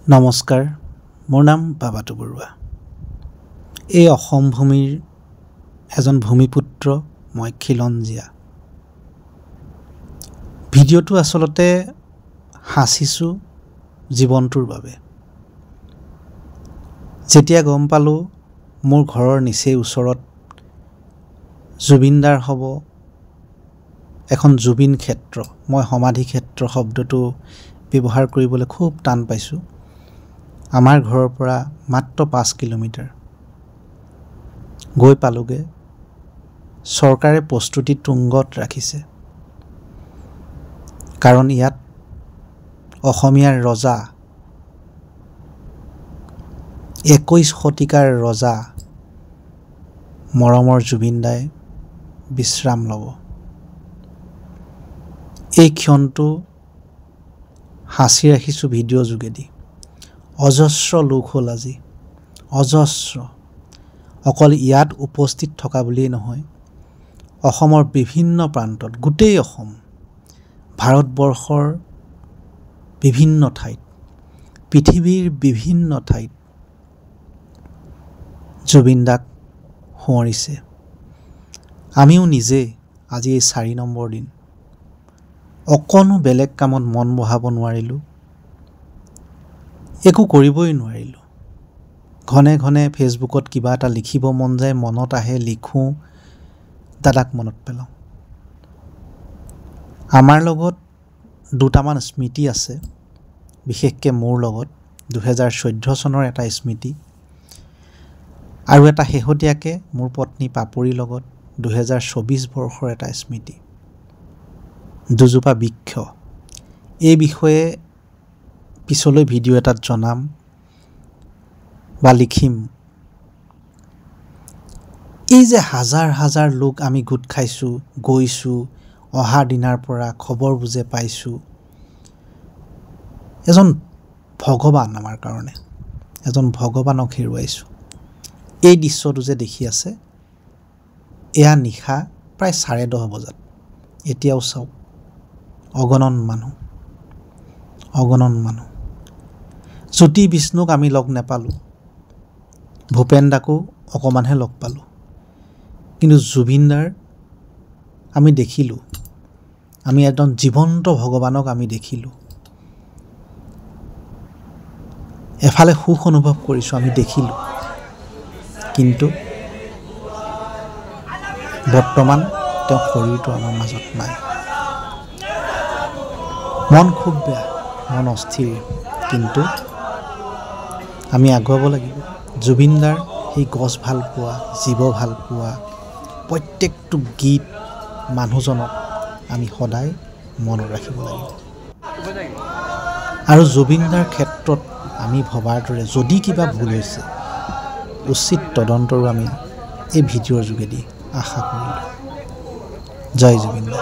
নমস্কাৰ, মোৰ নাম বাবাতু বৰুৱা। এই অসম ভূমিৰ এজন ভূমিপুত্ৰ মই খিলঞ্জীয়া। ভিডিঅ'টো আচলতে হাঁচিছোঁ জীৱনটোৰ বাবে। যেতিয়া গম পালোঁ মোৰ ঘৰৰ নিচেই ওচৰত জুবিনদাৰ হ'ব এখন জুবিন ক্ষেত্ৰ, মই সমাধি ক্ষেত্ৰ শব্দটো ব্যৱহাৰ কৰিবলৈ খুব টান পাইছোঁ। আমাৰ ঘৰৰ পৰা মাত্ৰ 5 কিলোমিটাৰ গৈ পালোগে। চৰকাৰে প্ৰস্তুতি তুংগত ৰাখিছে, কাৰণ ইয়াত অসমীয়াৰ ৰজা, 21 শতিকাৰ ৰজা মৰমৰ জুবিনদাই বিশ্ৰাম ল'ব। এই ক্ষণটো সাঁচি ৰাখিছোঁ ভিডিঅ' যোগেদি। অজস্ৰ লোক হ'ল আজি, অজস্ৰ। অকল ইয়াত উপস্থিত থকা বুলিয়েই নহয়, অসমৰ বিভিন্ন প্ৰান্তত, গোটেই অসম, ভাৰতবৰ্ষৰ বিভিন্ন ঠাইত, পৃথিৱীৰ বিভিন্ন ঠাইত জুবিনদাক সোঁৱৰিছে। আমিও নিজে আজি এই 4 নম্বৰ দিন অকণো বেলেগ কামত মন বহাব নোৱাৰিলোঁ, একো কৰিবই নোৱাৰিলোঁ। ঘনে ঘনে ফেচবুকত কিবা এটা লিখিব মন যায়, মনত আহে, লিখোঁ, দাদাক মনত পেলাওঁ। আমাৰ লগত দুটামান স্মৃতি আছে, বিশেষকৈ মোৰ লগত 2014 চনৰ এটা স্মৃতি, আৰু এটা শেহতীয়াকৈ মোৰ পত্নী পাপৰিৰ লগত 2024 বৰ্ষৰ এটা স্মৃতি। দুজোপা বৃক্ষ। এই বিষয়ে পিছলৈ ভিডিঅ' এটাত জনাম বা লিখিম। এই যে হাজাৰ হাজাৰ লোক আমি গোট খাইছোঁ, গৈছোঁ, অহা দিনাৰ পৰা খবৰবোৰ যে পাইছোঁ, এজন ভগৱান আমাৰ কাৰণে, এজন ভগৱানক হেৰুৱাইছোঁ। এই দৃশ্যটো যে দেখি আছে, এয়া নিশা প্ৰায় 10:30 বজাত। এতিয়াও চাওক, অগণন মানুহ, অগণন মানুহ। জ্যোতি বিষ্ণুক আমি লগ নাপালোঁ, ভূপেন দাকো অকণমানহে লগ পালোঁ, কিন্তু জুবিনদাৰ আমি দেখিলোঁ। আমি একদম জীৱন্ত ভগৱানক আমি দেখিলোঁ। এফালে সুখ অনুভৱ কৰিছোঁ, আমি দেখিলোঁ, কিন্তু বৰ্তমান তেওঁ শৰীৰটো আমাৰ মাজত নাই। মন খুব বেয়া, মন অস্থিৰ, কিন্তু আমি আগুৱাব লাগিব। জুবিনদাৰ সেই গছ ভাল পোৱা, জীৱ ভাল পোৱা, প্ৰত্যেকটো গীত, মানুহজনক আমি সদায় মনত ৰাখিব লাগিব। আৰু জুবিনদাৰ ক্ষেত্ৰত আমি ভবাৰ দৰে যদি কিবা ভুল হৈছে, উচিত তদন্তৰো আমি এই ভিডিঅ'ৰ যোগেদি আশা কৰিলোঁ। জয় জুবিনদা।